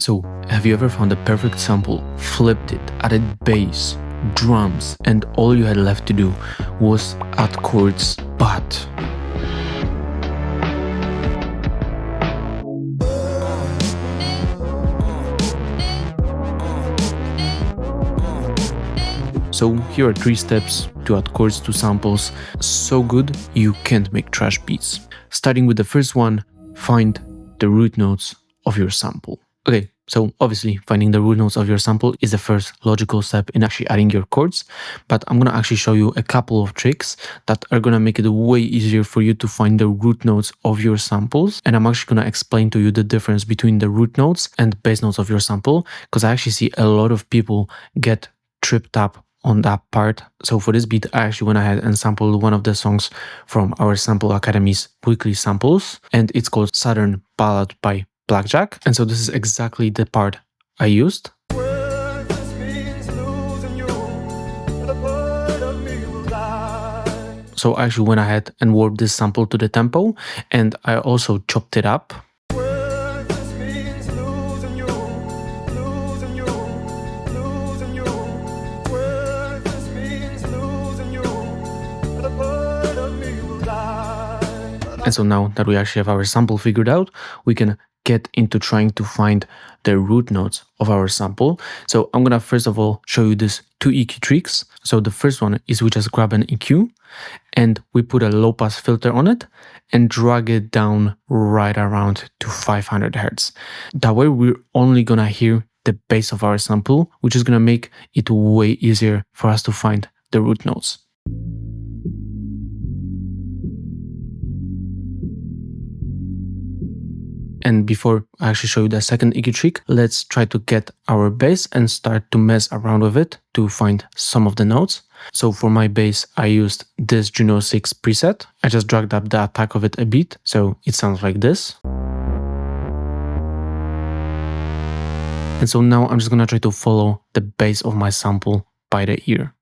So, have you ever found a perfect sample, flipped it, added bass, drums, and all you had left to do was add chords, but so here are 3 steps to add chords to samples so good you can't make trash beats. Starting with the first one, find the root notes of your sample. Okay, so obviously finding the root notes of your sample is the first logical step in actually adding your chords, but I'm gonna actually show you a couple of tricks that are gonna make it way easier for you to find the root notes of your samples. And I'm actually gonna explain to you the difference between the root notes and bass notes of your sample, because I actually see a lot of people get tripped up on that part. So for this beat, I actually went ahead and sampled one of the songs from our Sample Academy's weekly samples, and it's called Southern Ballad by Blackjack. And so this is exactly the part I used. So I actually went ahead and warped this sample to the tempo, and I also chopped it up. And so now that we actually have our sample figured out, we can get into trying to find the root notes of our sample. So I'm gonna first of all show you these 2 EQ tricks. So the first one is we just grab an EQ and we put a low pass filter on it and drag it down right around to 500 Hertz. That way we're only gonna hear the bass of our sample, which is gonna make it way easier for us to find the root notes. And before I actually show you the second EQ trick, let's try to get our bass and start to mess around with it to find some of the notes. So for my bass, I used this Juno 6 preset. I just dragged up the attack of it a bit, so it sounds like this. And so now I'm just gonna try to follow the bass of my sample by the ear.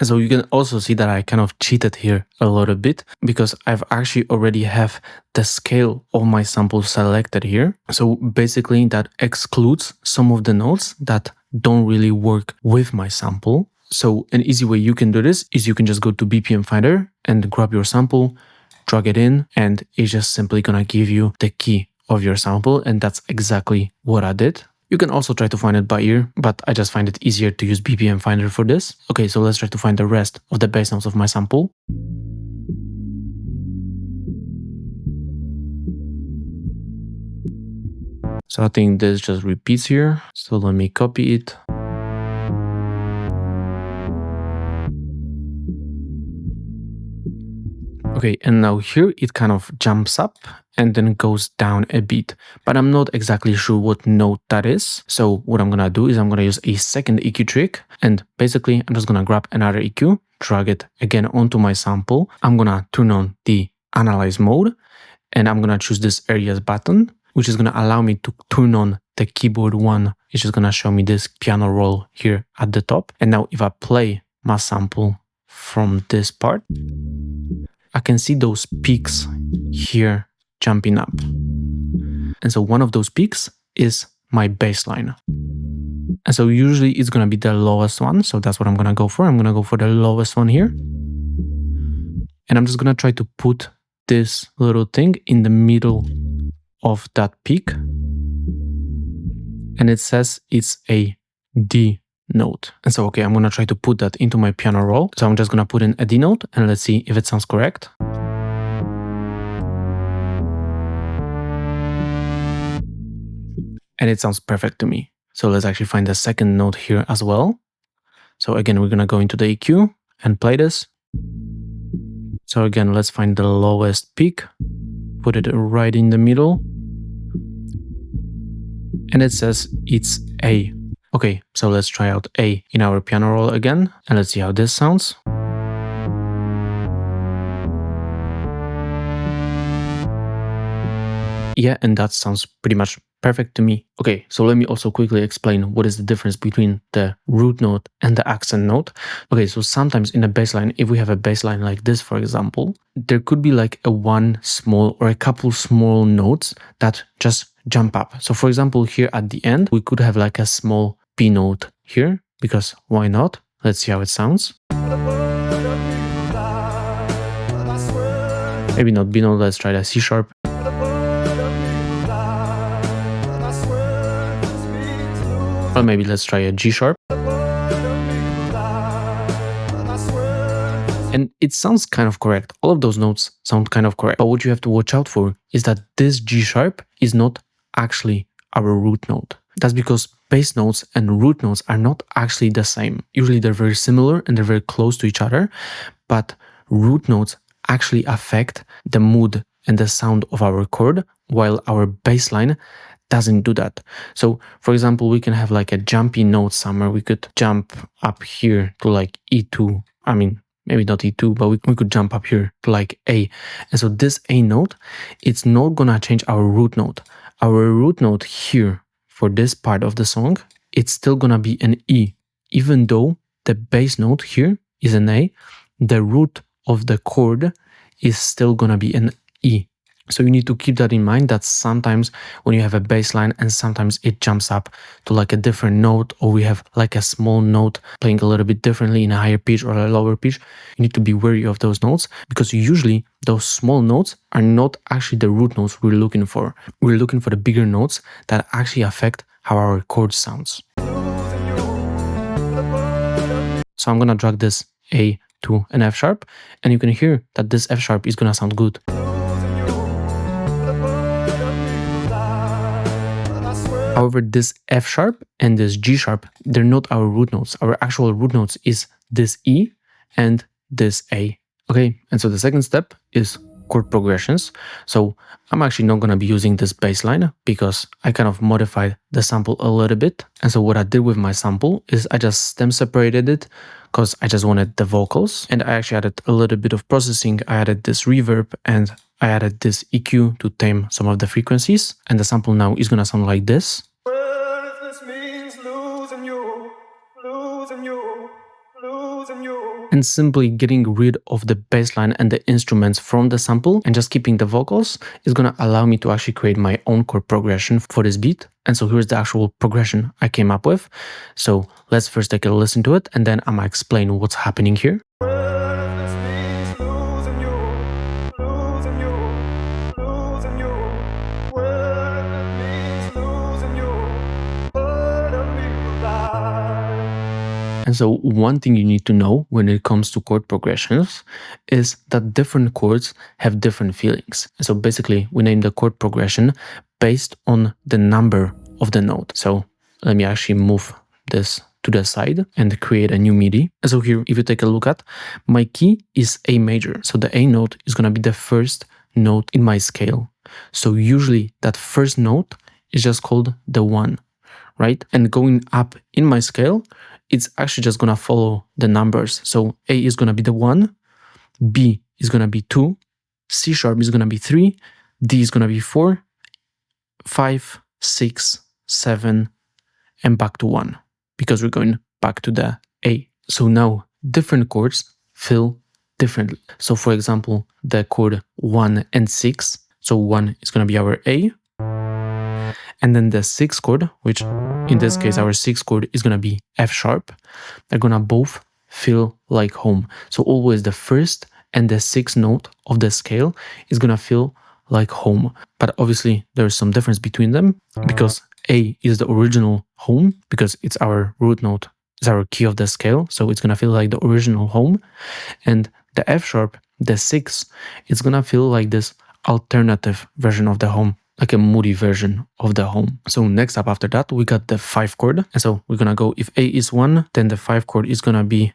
So you can also see that I kind of cheated here a little bit, because I've actually already have the scale of my sample selected here. So basically that excludes some of the notes that don't really work with my sample. So an easy way you can do this is you can just go to BPM Finder and grab your sample, drag it in, and it's just simply gonna give you the key of your sample. And that's exactly what I did. You can also try to find it by ear, but I just find it easier to use BPM Finder for this. Okay, so let's try to find the rest of the bass notes of my sample. So I think this just repeats here. So let me copy it. Okay, and now here it kind of jumps up and then goes down a bit, but I'm not exactly sure what note that is. So what I'm gonna do is I'm gonna use a second EQ trick, and basically I'm just gonna grab another EQ, drag it again onto my sample. I'm gonna turn on the analyze mode, and I'm gonna choose this areas button, which is gonna allow me to turn on the keyboard one. It's just gonna show me this piano roll here at the top. And now if I play my sample from this part, I can see those peaks here jumping up. And so one of those peaks is my bass line. And so usually it's gonna be the lowest one. So that's what I'm gonna go for. I'm gonna go for the lowest one here. And I'm just gonna try to put this little thing in the middle of that peak. And it says it's a D note. And so, okay, I'm gonna try to put that into my piano roll. So I'm just gonna put in a D note and let's see if it sounds correct. And it sounds perfect to me. So let's actually find the second note here as well. So again, we're gonna go into the EQ and play this. So again, let's find the lowest peak, put it right in the middle. And it says it's A. Okay, so let's try out A in our piano roll again, and let's see how this sounds. Yeah, and that sounds pretty much perfect to me. Okay, so let me also quickly explain what is the difference between the root note and the accent note. Okay, so sometimes in a bass line, if we have a bass line like this, for example, there could be like a one small or a couple small notes that just jump up. So for example, here at the end, we could have like a small B note here, because why not? Let's see how it sounds. Maybe not B note, let's try the C sharp. Or maybe let's try a G sharp. And it sounds kind of correct. All of those notes sound kind of correct. But what you have to watch out for is that this G sharp is not actually our root note. That's because bass notes and root notes are not actually the same. Usually they're very similar and they're very close to each other, but root notes actually affect the mood and the sound of our chord, while our bass line doesn't do that. So for example, we can have like a jumpy note somewhere. We could jump up here to like E2. I mean, maybe not E2, but we could jump up here to like A. And so this A note, it's not gonna change our root note. Our root note here for this part of the song, it's still gonna be an E. Even though the bass note here is an A, the root of the chord is still gonna be an E. So you need to keep that in mind, that sometimes when you have a bass line and sometimes it jumps up to like a different note, or we have like a small note playing a little bit differently in a higher pitch or a lower pitch, you need to be wary of those notes, because usually those small notes are not actually the root notes we're looking for. We're looking for the bigger notes that actually affect how our chord sounds. So I'm gonna drag this A to an F sharp, and you can hear that this F sharp is gonna sound good. However, this F sharp and this G sharp, they're not our root notes. Our actual root notes is this E and this A. Okay, and so the second step is chord progressions. So I'm actually not going to be using this bass line because I kind of modified the sample a little bit. And so what I did with my sample is I just stem separated it because I just wanted the vocals, and I actually added a little bit of processing. I added this reverb and I added this EQ to tame some of the frequencies, and the sample now is gonna sound like this. And simply getting rid of the bass line and the instruments from the sample and just keeping the vocals is gonna allow me to actually create my own chord progression for this beat. And so here's the actual progression I came up with. So let's first take a listen to it, and then I'm gonna explain what's happening here. And so one thing you need to know when it comes to chord progressions is that different chords have different feelings. And so basically we name the chord progression based on the number of the note. So let me actually move this to the side and create a new MIDI. And so here, if you take a look at, my key is A major. So the A note is gonna be the first note in my scale. So usually that first note is just called the 1, right? And going up in my scale, it's actually just gonna follow the numbers. So A is gonna be the 1, B is gonna be 2, C sharp is gonna be 3, D is gonna be 4, 5, 6, 7, and back to 1, because we're going back to the A. So now different chords feel differently. So for example, the chord 1 and 6, so 1 is gonna be our A, and then the 6th chord, which in this case our 6th chord is gonna be F sharp, they're gonna both feel like home. So always the first and the 6th note of the scale is gonna feel like home. But obviously there's some difference between them, because A is the original home, because it's our root note, it's our key of the scale, so it's gonna feel like the original home. And the F sharp, the 6th, it's gonna feel like this alternative version of the home, like a moody version of the home. So next up after that, we got the 5 chord. And so we're gonna go, if A is 1, then the 5 chord is gonna be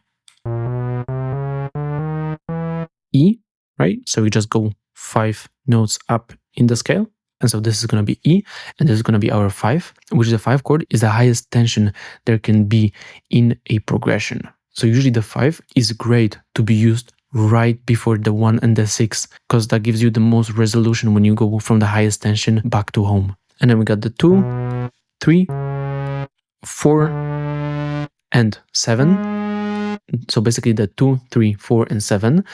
E, right? So we just go 5 notes up in the scale. And so this is gonna be E, and this is gonna be our 5, which the 5 chord is the highest tension there can be in a progression. So usually the 5 is great to be used right before the 1 and the 6, because that gives you the most resolution when you go from the highest tension back to home. And then we got the 2, 3, 4, and 7. So basically the 2, 3, 4, and 7,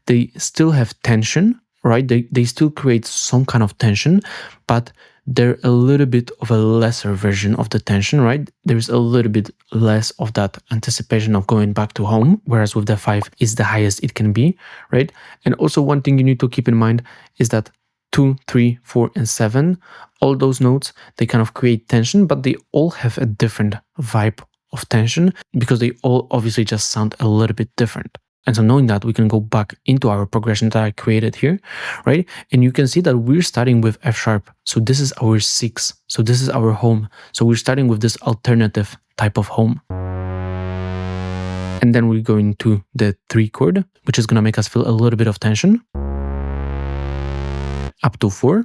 they still have tension, right? They still create some kind of tension, but they're a little bit of a lesser version of the tension, right? There's a little bit less of that anticipation of going back to home, whereas with the 5 is the highest it can be, right? And also one thing you need to keep in mind is that 2, 3, 4, and 7, all those notes, they kind of create tension, but they all have a different vibe of tension because they all obviously just sound a little bit different. And so knowing that, we can go back into our progression that I created here, right? And you can see that we're starting with F sharp. So this is our 6. So this is our home. So we're starting with this alternative type of home. And then we're going to the 3 chord, which is going to make us feel a little bit of tension. Up to 4.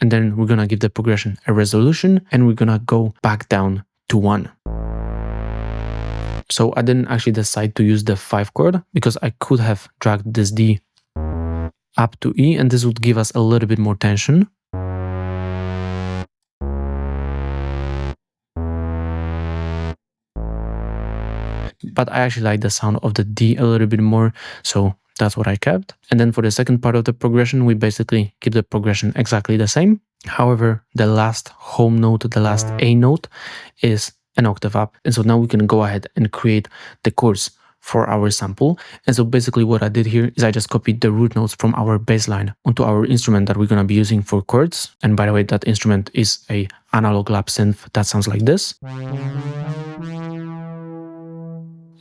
And then we're going to give the progression a resolution and we're going to go back down to 1. So I didn't actually decide to use the 5 chord because I could have dragged this D up to E and this would give us a little bit more tension. But I actually like the sound of the D a little bit more, so that's what I kept. And then for the second part of the progression, we basically keep the progression exactly the same. However, the last home note, the last A note is an octave up. And so now we can go ahead and create the chords for our sample. And so basically what I did here is I just copied the root notes from our bass line onto our instrument that we're going to be using for chords. And by the way, that instrument is a analog lap synth that sounds like this.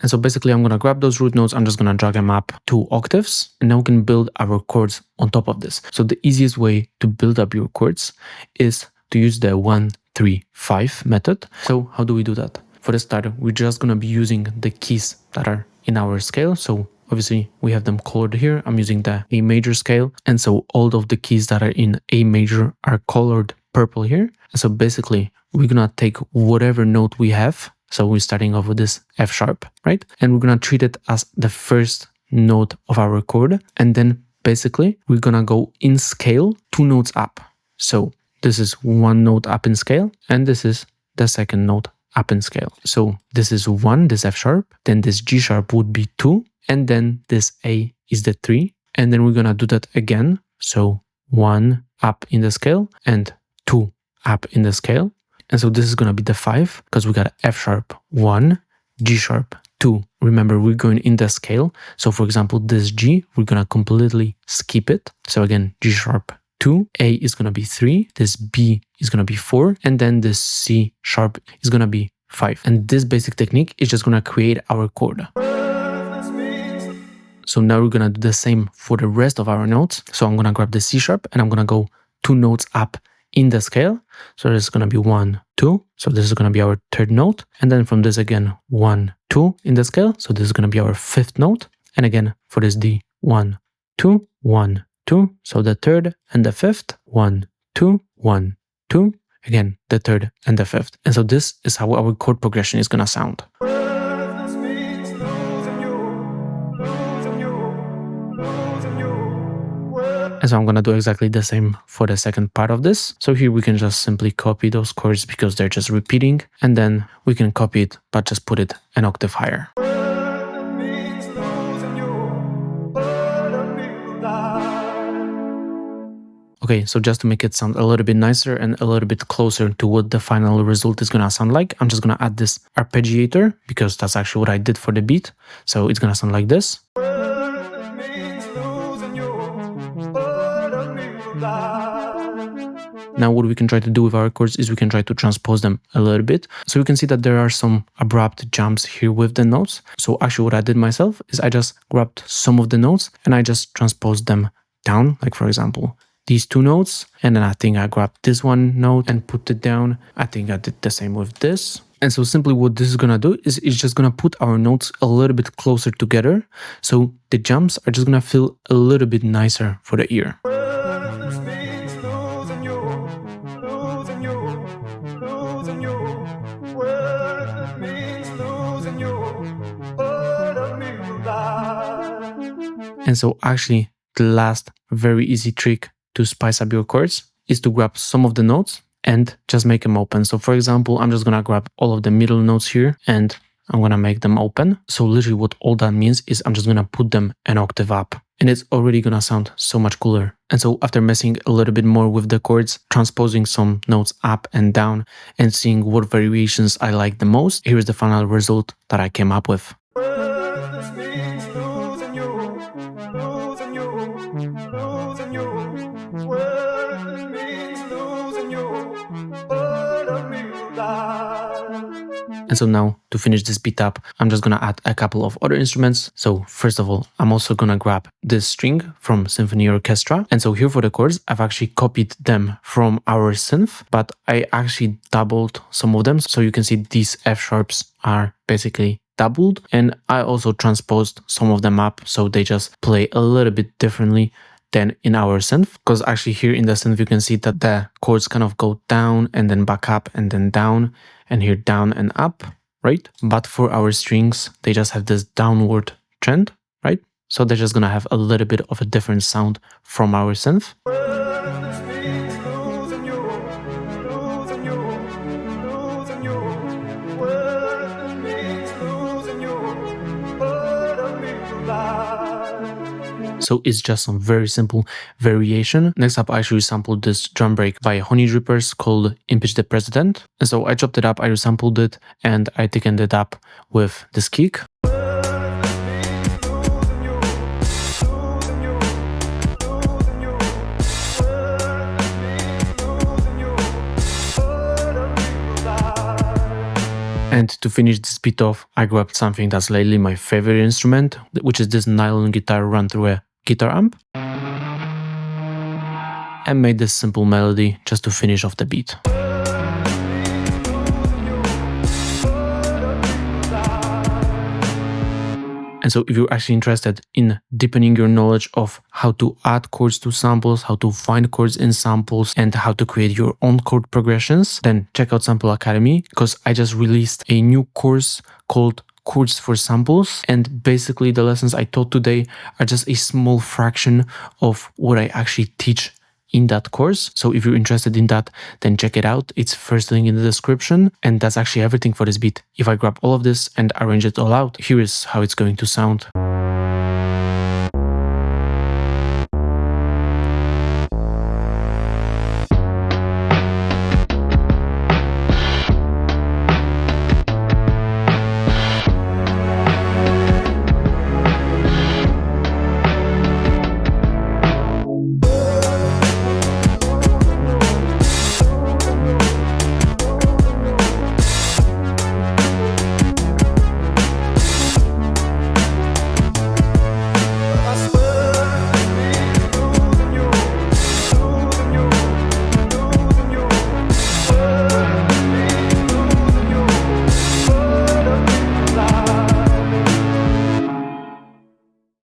And so basically I'm going to grab those root notes, I'm just going to drag them up 2 octaves, and now we can build our chords on top of this. So the easiest way to build up your chords is to use the 1, 3, 5 method. So how do we do that? For the start, we're just going to be using the keys that are in our scale. So obviously we have them colored here. I'm using the A major scale. And so all of the keys that are in A major are colored purple here. And so basically we're going to take whatever note we have. So we're starting off with this F sharp, right? And we're going to treat it as the first note of our chord. And then basically we're going to go in scale 2 notes up. So this is 1 note up in scale, and this is the second note up in scale. So this is 1, this F sharp, then this G sharp would be 2, and then this A is the 3. And then we're going to do that again. So 1 up in the scale and 2 up in the scale. And so this is going to be the 5 because we got F sharp 1, G sharp 2. Remember, we're going in the scale. So for example, this G, we're going to completely skip it. So again, G sharp 2, A is going to be 3, this B is going to be 4, and then this C sharp is going to be 5. And this basic technique is just going to create our chord. So now we're going to do the same for the rest of our notes. So I'm going to grab the C sharp and I'm going to go 2 notes up in the scale. So this is going to be 1, 2. So this is going to be our 3rd note. And then from this again, 1, 2 in the scale. So this is going to be our 5th note. And again, for this D, 1, 2, 1, 2. So the 3rd and the 5th, 1, 2, 1, 2. Again, the 3rd and the 5th. And so this is how our chord progression is going to sound. And so I'm going to do exactly the same for the second part of this. So here we can just simply copy those chords because they're just repeating. And then we can copy it, but just put it an octave higher. Okay, so just to make it sound a little bit nicer and a little bit closer to what the final result is going to sound like, I'm just going to add this arpeggiator because that's actually what I did for the beat. So it's going to sound like this. Now what we can try to do with our chords is we can try to transpose them a little bit. So we can see that there are some abrupt jumps here with the notes. So actually what I did myself is I just grabbed some of the notes and I just transposed them down. Like for example, these 2 notes. And then I think I grabbed this 1 note and put it down. I think I did the same with this. And so simply what this is going to do is it's just going to put our notes a little bit closer together. So the jumps are just going to feel a little bit nicer for the ear. And so actually the last very easy trick to spice up your chords is to grab some of the notes and just make them open. So for example, I'm just gonna grab all of the middle notes here and I'm gonna make them open. So literally what all that means is I'm just gonna put them an octave up and it's already gonna sound so much cooler. And so after messing a little bit more with the chords, transposing some notes up and down and seeing what variations I like the most, here's the final result that I came up with. And so now to finish this beat up, I'm just gonna add a couple of other instruments. So first of all, I'm also gonna grab this string from Symphony Orchestra. And so here for the chords, I've actually copied them from our synth, but I actually doubled some of them. So you can see these F sharps are basically doubled. And I also transposed some of them up so they just play a little bit differently than in our synth, because actually here in the synth you can see that the chords kind of go down and then back up and then down, and here down and up, right? But for our strings, they just have this downward trend, right? So they're just gonna have a little bit of a different sound from our synth. So it's just some very simple variation. Next up, I actually sampled this drum break by Honey Drippers called Impeach the President. And so I chopped it up, I resampled it, and I thickened it up with this kick. And to finish this beat off, I grabbed something that's lately my favorite instrument, which is this nylon guitar run through a guitar amp, and made this simple melody just to finish off the beat. And so if you're actually interested in deepening your knowledge of how to add chords to samples, how to find chords in samples, and how to create your own chord progressions, then check out Sample Academy, because I just released a new course called Chords for Samples. And basically the lessons I taught today are just a small fraction of what I actually teach in that course. So if you're interested in that, then check it out. It's first link in the description. And that's actually everything for this beat. If I grab all of this and arrange it all out, here is how it's going to sound.